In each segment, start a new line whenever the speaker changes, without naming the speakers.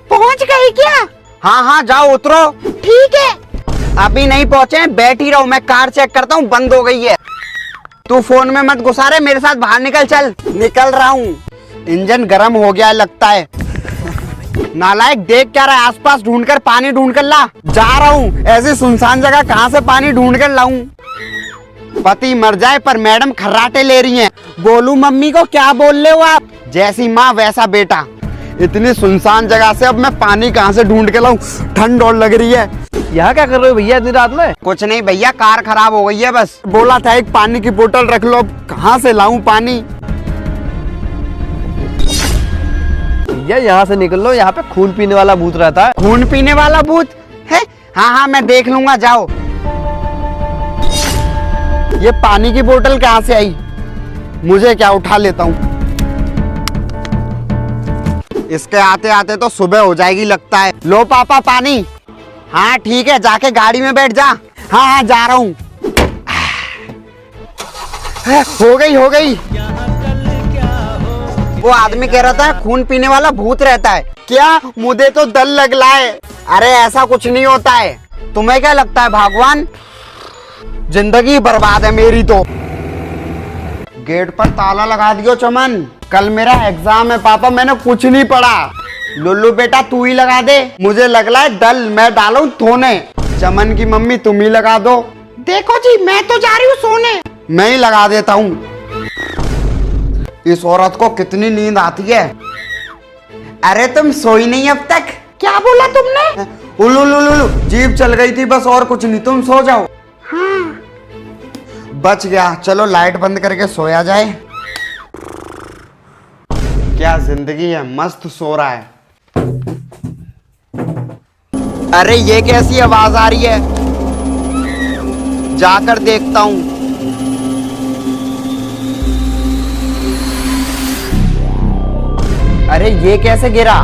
पहुंच गई क्या?
हाँ हाँ जाओ उतरो।
ठीक है।
अभी नहीं पहुंचे, बैठ ही रहो, मैं कार चेक करता हूँ, बंद हो गई है। तू फोन में मत घुसा रहे, मेरे साथ बाहर निकल। चल निकल रहा हूँ, इंजन गर्म हो गया है लगता है। नालायक देख क्या रहा है, आसपास ढूंढ कर पानी ढूंढ कर ला। जा रहा हूँ, ऐसी सुनसान जगह कहाँ से पानी ढूंढ कर लाऊं। पति मर जाए पर मैडम खर्राटे ले रही हैं। बोलू मम्मी को, क्या बोल रहे हो आप? जैसी माँ वैसा बेटा। इतनी सुनसान जगह से अब मैं पानी कहाँ से ढूंढ के लाऊं, ठंड और लग रही है।
यहाँ क्या कर रहे हो भैया इतनी रात में?
कुछ नहीं भैया, कार खराब हो गई है बस। बोला था एक पानी की बोतल रख लो, अब कहाँ से लाऊं पानी।
भैया यहाँ से निकल लो, यहाँ पे खून पीने वाला भूत रहता है।
खून पीने वाला भूत है? हाँ हाँ मैं देख लूंगा, जाओ। ये पानी की बोतल कहाँ से आई? मुझे क्या, उठा लेता हूँ। इसके आते आते तो सुबह हो जाएगी लगता है। लो पापा पानी। हाँ ठीक है, जाके गाड़ी में बैठ जा। हाँ हाँ जा रहा हूँ। हो गई हो गई। वो आदमी कह रहा था खून पीने वाला भूत रहता है। क्या? मुझे तो डर लग रहा है। अरे ऐसा कुछ नहीं होता है। तुम्हें क्या लगता है भगवान? जिंदगी बर्बाद है मेरी तो। गेट पर ताला लगा दियो चमन, कल मेरा एग्जाम है पापा, मैंने कुछ नहीं पढ़ा। लुल्लू बेटा तू ही लगा दे, मुझे लग रहा है डल मैं डालूं धोने। चमन की मम्मी तुम ही लगा दो। देखो जी मैं तो जा रही हूँ सोने। मैं ही लगा देता हूँ। इस औरत को कितनी नींद आती है। अरे तुम सोई नहीं अब तक?
क्या बोला तुमने?
उलू जीभ चल गई थी बस, और कुछ नहीं, तुम सो जाओ।
हाँ।
बच गया, चलो लाइट बंद करके सोया जाए। क्या जिंदगी है, मस्त सो रहा है। अरे ये कैसी आवाज आ रही है? जाकर देखता हूं। अरे ये कैसे गिरा?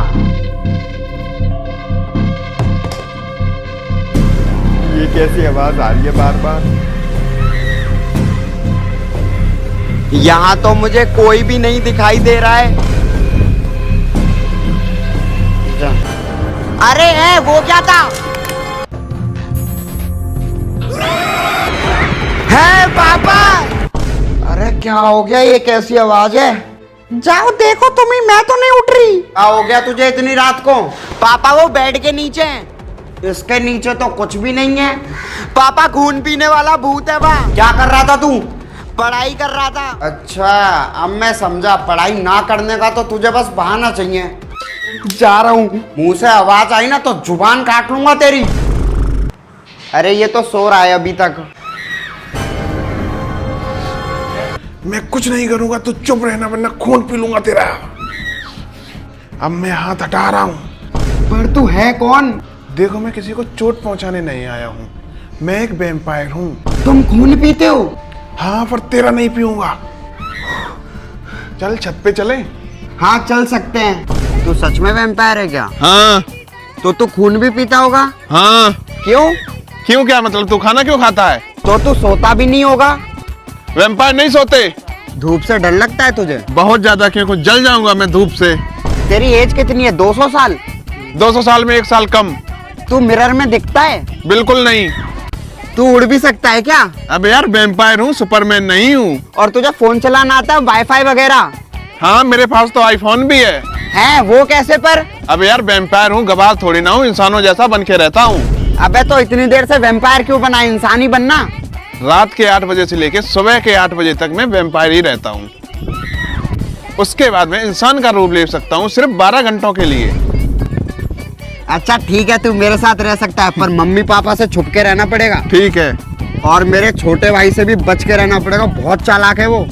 ये कैसी आवाज आ रही है बार बार? यहाँ तो मुझे कोई भी नहीं दिखाई दे रहा है। अरे है वो क्या था? है पापा? अरे क्या हो गया, ये कैसी आवाज है?
जाओ देखो तुम ही, मैं तो नहीं उठ रही।
क्या हो गया तुझे इतनी रात को? पापा वो बेड के नीचे है। इसके नीचे तो कुछ भी नहीं है। पापा खून पीने वाला भूत है वहाँ। क्या कर रहा था तू? पढ़ाई कर रहा था। अच्छा अब मैं समझा, पढ़ाई ना करने का तो तुझे बस बहाना चाहिए। जा रहा हूँ, मुंह से आवाज आई ना तो जुबान काट लूंगा तेरी। अरे ये तो सो रहा है अभी तक।
मैं कुछ नहीं करूंगा, तू चुप रहना वरना खून पी लूंगा तेरा। अब मैं हाथ हटा रहा हूँ।
पर तू है कौन?
देखो मैं किसी को चोट पहुंचाने नहीं आया हूँ, मैं एक वैम्पायर हूँ।
तुम खून पीते हो?
हाँ पर तेरा नहीं पीऊंगा। चल छत पे चले।
हाँ चल सकते हैं। तू सच में वैम्पायर है क्या?
हाँ।
तो तू खून भी पीता होगा?
हाँ।
क्यों?
क्यों क्या मतलब, तू खाना क्यों खाता है?
तो तू सोता भी नहीं होगा?
वैम्पायर नहीं सोते।
धूप से डर लगता है तुझे?
बहुत ज्यादा, क्योंकि जल जाऊंगा मैं धूप से।
तेरी एज कितनी है? 200 साल?
200 साल में 1 साल कम।
तू मिरर में दिखता है?
बिल्कुल नहीं।
तू उड़ भी सकता है क्या?
अब यार वैम्पायर हूँ, सुपरमैन नहीं हूँ।
और तुझे फोन चलाना आता है, वाईफाई वगैरह?
हाँ मेरे पास तो आईफोन भी है।
हैं वो कैसे पर?
अब यार वैम्पायर हूँ, गवार थोड़ी ना हूँ, इंसानों जैसा बन के रहता हूँ।
अबे तो इतनी देर से वैम्पायर क्यों बना? इंसान ही बनना।
रात के 8 बजे से लेके सुबह के 8 बजे तक मैं वैम्पायर ही रहता हूँ। उसके बाद मैं इंसान का रूप ले सकता हूँ सिर्फ 12 घंटों के लिए।
अच्छा ठीक है, तू मेरे साथ रह सकता है, पर मम्मी पापा से छुप के रहना पड़ेगा।
ठीक है।
और मेरे छोटे भाई से भी बच के रहना पड़ेगा, बहुत चालाक है वो।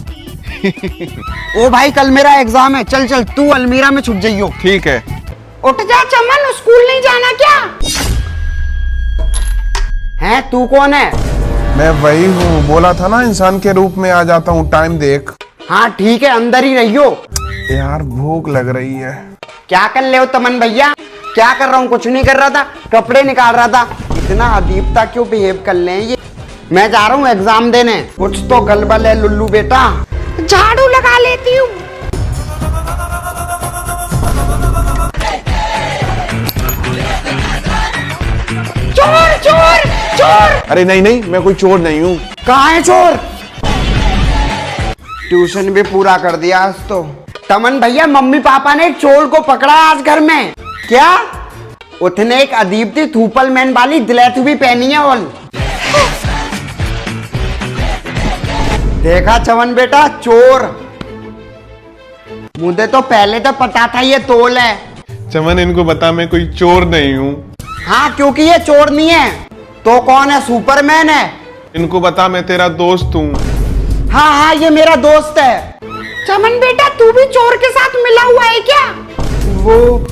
ओ भाई कल मेरा एग्जाम है, चल चल तू अलमीरा में छुप जाइयो।
ठीक है।
उठ जा चमन, स्कूल नहीं जाना क्या?
हैं तू कौन है?
मैं वही हूँ, बोला था ना इंसान के रूप में आ जाता हूँ, टाइम देख।
हाँ ठीक है, अंदर ही रहियो।
यार भूख लग रही है।
क्या कर ले हो तमन भैया? क्या कर रहा हूँ? कुछ नहीं कर रहा था, कपड़े निकाल रहा था। इतना अजीबता क्यों बिहेव कर ले ये? मैं जा रहा हूँ एग्जाम देने। कुछ तो गलबल है लुल्लू बेटा।
झाड़ू लगा लेती हूँ।
अरे नहीं नहीं, मैं कोई चोर नहीं हूँ।
कहाँ है चोर? ट्यूशन भी पूरा कर दिया आज तो। तमन भैया, मम्मी पापा ने एक चोर को पकड़ा आज घर में। क्या? उसने एक अदीब सी थूपल मैन वाली दिलेथ भी पहनी है। और देखा चमन बेटा, चोर। मुझे तो पहले तो पता था ये तोल है।
चमन, इनको बता मैं कोई चोर नहीं हूँ।
हाँ, क्योंकि ये चोर नहीं है तो कौन है? सुपरमैन है।
इनको बता मैं तेरा दोस्त हूँ।
हाँ हाँ, ये मेरा दोस्त है।
चमन बेटा, तू भी चोर के साथ मिला हुआ है क्या?
वो,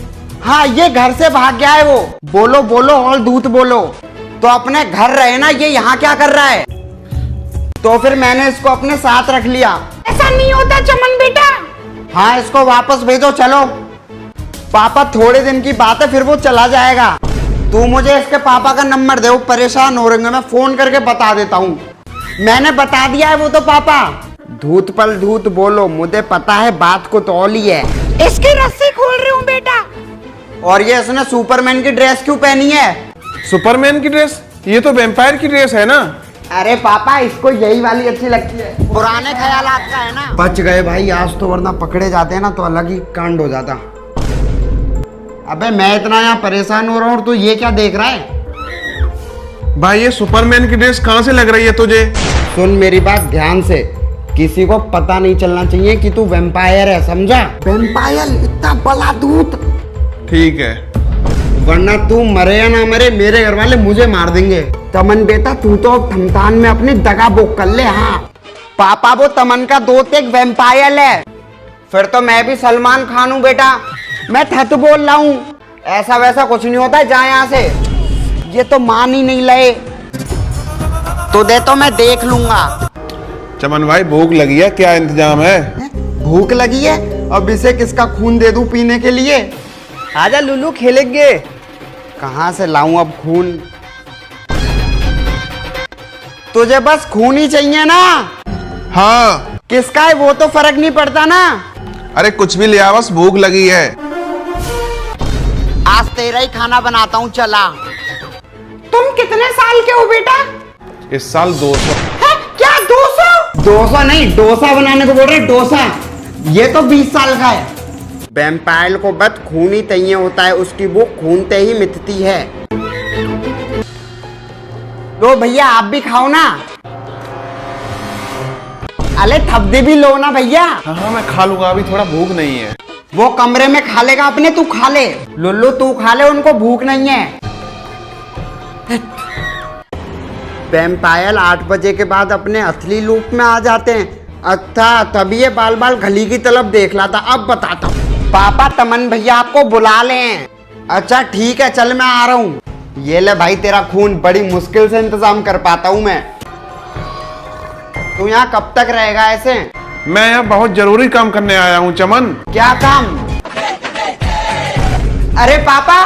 हाँ, ये घर से भाग गया है वो। बोलो बोलो और दूत बोलो। तो अपने घर रहे ना, ये यहाँ क्या कर रहा है? तो फिर मैंने इसको अपने साथ रख लिया।
ऐसा नहीं होता चमन बेटा।
हाँ, इसको वापस भेजो। चलो पापा, थोड़े दिन की बात है, फिर वो चला जाएगा। तू मुझे इसके पापा का नंबर दे, वो परेशान हो रहे हैं, मैं फोन करके बता देता हूँ। मैंने बता दिया है वो तो पापा। धूत पल धूत बोलो, मुझे पता है बात को तौली है।
इसकी रस्सी खोल रही हूँ बेटा।
और ये इसने सुपरमैन की ड्रेस क्यों पहनी है?
सुपरमैन की ड्रेस? ये तो वैम्पायर की ड्रेस है ना।
अरे पापा, इसको यही वाली अच्छी लगती है। पुराने ख्यालात का है ना। बच गए भाई आज तो, वरना पकड़े जाते हैं ना तो अलग ही कांड हो जाता। अबे मैं इतना यहाँ परेशान हो रहा हूँ, तो ये क्या देख रहा है?
भाई, ये सुपरमैन की ड्रेस कहाँ से लग रही है तुझे?
सुन मेरी बात ध्यान से, किसी को पता नहीं चलना चाहिए कि तू वैम्पायर है, समझा? वैम्पायर, इतना बड़ा दूत।
ठीक है।
वरना तू मरे या ना मरे, मेरे घर वाले मुझे मार देंगे। तमन बेटा, तू तो थमथान में अपनी दगा बुक कर ले। हाँ पापा, वो तमन का दोस्त एक वैम्पायर है। फिर तो मैं भी सलमान खान हूँ बेटा। मैं ठत बोल रहा हूँ, ऐसा वैसा कुछ नहीं होता है। जा यहाँ से। ये तो मान ही नहीं लगे। तो दे, तो मैं देख लूंगा।
चमन भाई, भूख लगी है, क्या इंतजाम है?
भूख लगी है? अब इसे किसका खून दे दूं पीने के लिए?
आजा लुल्लू, खेलेंगे।
कहाँ से लाऊं अब खून? तुझे बस खून ही चाहिए ना?
हाँ।
किसका है वो तो फर्क नहीं पड़ता ना।
अरे कुछ भी ले आ, बस भूख लगी है।
आज तेरा ही खाना बनाता हूँ, चला।
तुम कितने साल के हो बेटा?
इस साल 200।
है क्या 200?
200 नहीं, डोसा बनाने को बोल रहे, डोसा। ये तो 20 साल का है। वैम्पायर को बस खून ही चाहिए होता है, उसकी वो खून ते ही मिटती है। लो भैया, आप भी खाओ ना। अरे थब्बे भी लो ना भैया।
हाँ मैं खा लूंगा, अभी थोड़ा भूख नहीं है।
वो कमरे में खा लेगा अपने, तू खा ले। लुल्लू तू खा ले, उनको भूख नहीं है। वैम्पायर 8 बजे के बाद अपने असली रूप में आ जाते हैं। अच्छा, तभी ये बाल बाल गली की तरफ देख रहा था। अब बताता हूँ। पापा, तमन भैया आपको बुला लें। अच्छा ठीक है, चल मैं आ रहा हूँ। ये ले भाई तेरा खून, बड़ी मुश्किल से इंतजाम कर पाता हूँ मैं। तू यहाँ कब तक रहेगा ऐसे?
मैं यहाँ बहुत जरूरी काम करने आया हूँ चमन।
क्या काम? अरे पापा,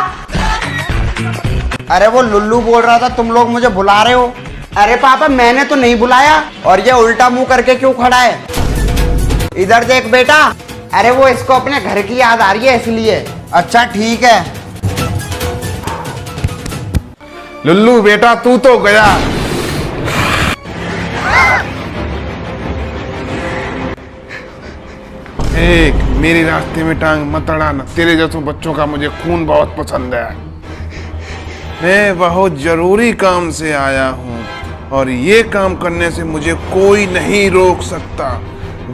अरे वो लुल्लू बोल रहा था तुम लोग मुझे बुला रहे हो। अरे पापा, मैंने तो नहीं बुलाया। और ये उल्टा मुंह करके क्यों खड़ा है? इधर देख बेटा। अरे वो इसको अपने घर की याद आ रही है इसलिए। अच्छा ठीक है।
लुल्लू बेटा, तू तो गया। एक मेरे रास्ते में टांग मत अड़ाना, तेरे जैसे बच्चों का मुझे खून बहुत पसंद है। मैं बहुत जरूरी काम से आया हूँ और ये काम करने से मुझे कोई नहीं रोक सकता।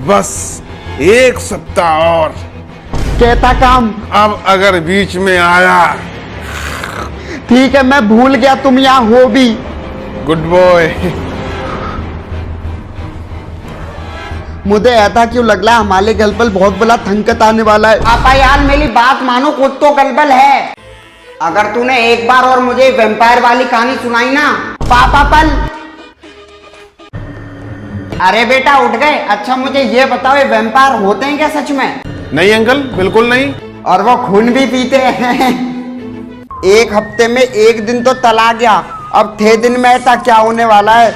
बस 1 सप्ताह और।
कहता काम।
अब अगर बीच में आया।
ठीक है, मैं भूल गया तुम यहाँ हो भी।
Good boy.
मुझे ऐसा क्यों लग रहा है हमारे घर पर बहुत बड़ा संकट आने वाला है। पापा यार मेरी बात मानो, खुद तो गलबल है। अगर तूने एक बार और मुझे वैम्पायर वाली कहानी सुनाई ना पापा पल। अरे बेटा उठ गए। अच्छा मुझे ये बताओ, ये वैम्पायर होते हैं क्या सच में?
नहीं अंकल, बिल्कुल नहीं।
और वो खून भी पीते हैं। 1 हफ्ते में 1 दिन तो तला गया, अब 6 दिन में ऐसा क्या होने वाला है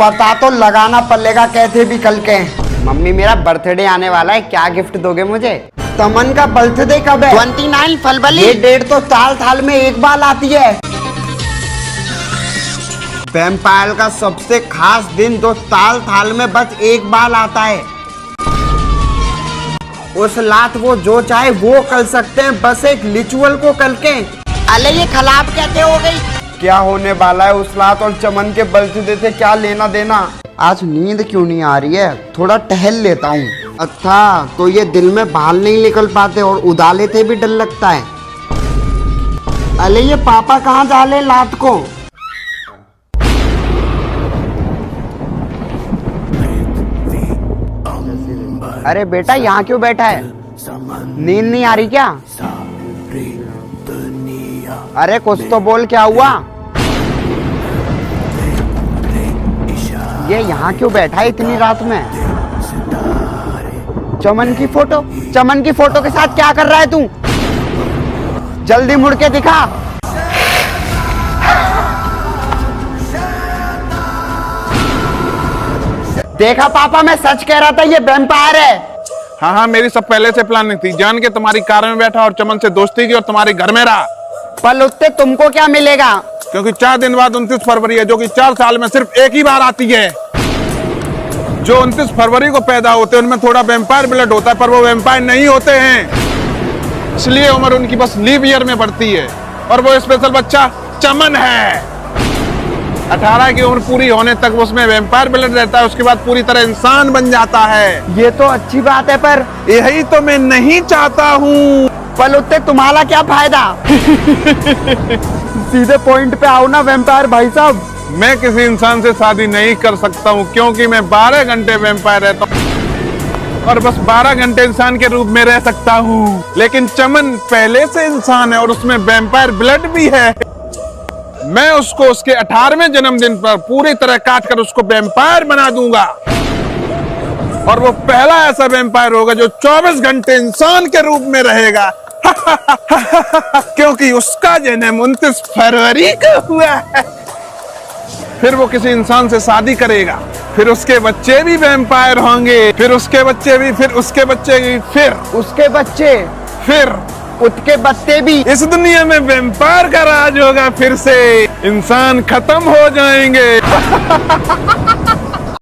पता तो लगाना पड़ेगा कैसे भी कल के। मम्मी मेरा बर्थडे आने वाला है, क्या गिफ्ट दोगे मुझे? तमन का बर्थडे कब है?
29 फरवरी।
ये डेट तो साल में एक बार आती है। वैम्पायर का सबसे खास दिन तो साल साल में बस एक बार आता है। उस रात वो जो चाहे वो कर सकते हैं, बस एक रिचुअल को करके।
अरे ये खराब कैसे हो गई?
क्या होने वाला है उस रात और चमन के बर्थडे से क्या लेना देना? आज नींद क्यों नहीं आ रही है? थोड़ा टहल लेता हूँ। अच्छा, तो ये दिल में बाल नहीं निकल पाते और उदाले थे भी डर लगता है। अरे ये पापा कहाँ जा ले रात को? अरे बेटा यहाँ क्यों बैठा है? नींद नहीं आ रही क्या? अरे कुछ तो बोल, क्या हुआ? ये यहाँ क्यों बैठा है इतनी रात में? चमन की फोटो के साथ क्या कर रहा है तू? जल्दी मुड़ के दिखा। देखा पापा, मैं सच कह रहा था, ये वैम्पायर है।
हाँ हाँ, मेरी सब पहले से प्लानिंग थी। जान के तुम्हारी कार में बैठा और चमन से दोस्ती की और तुम्हारे घर में रहा।
पर उससे तुमको क्या मिलेगा?
क्योंकि 4 दिन बाद 29 फरवरी है, जो कि 4 साल में सिर्फ एक ही बार आती है। जो 29 फरवरी को पैदा होते हैं उनमें थोड़ा वैम्पायर ब्लड होता है, पर वो वैम्पायर नहीं होते हैं, इसलिए उम्र उनकी बस लीव ईयर में बढ़ती है। और वो स्पेशल बच्चा चमन है। 18 की उम्र पूरी होने तक उसमें वैम्पायर ब्लड रहता है, उसके बाद पूरी तरह इंसान बन जाता है।
ये तो अच्छी बात है, पर
यही तो मैं नहीं चाहता हूँ।
पर उससे तुम्हारा क्या फायदा? सीधे पॉइंट पे आओ ना वैम्पायर भाई साहब।
मैं किसी इंसान से शादी नहीं कर सकता हूँ, क्योंकि मैं 12 घंटे वैम्पायर रहता हूँ और बस 12 घंटे इंसान के रूप में रह सकता हूँ। लेकिन चमन पहले से इंसान है और उसमें वैम्पायर ब्लड भी है। मैं उसको उसके 18वें जन्मदिन पर पूरी तरह काट कर उसको वैम्पायर बना दूंगा और वो पहला ऐसा वैम्पायर होगा जो 24 घंटे इंसान के रूप में रहेगा। क्योंकि उसका जन्म 29 फरवरी को हुआ है। फिर वो किसी इंसान से शादी करेगा, फिर उसके बच्चे भी वैम्पायर होंगे, फिर उसके बच्चे भी, फिर उसके बच्चे भी, फिर
उसके बच्चे,
फिर
उसके बच्चे भी।
इस दुनिया में वैम्पायर का राज होगा। फिर से इंसान खत्म हो जाएंगे।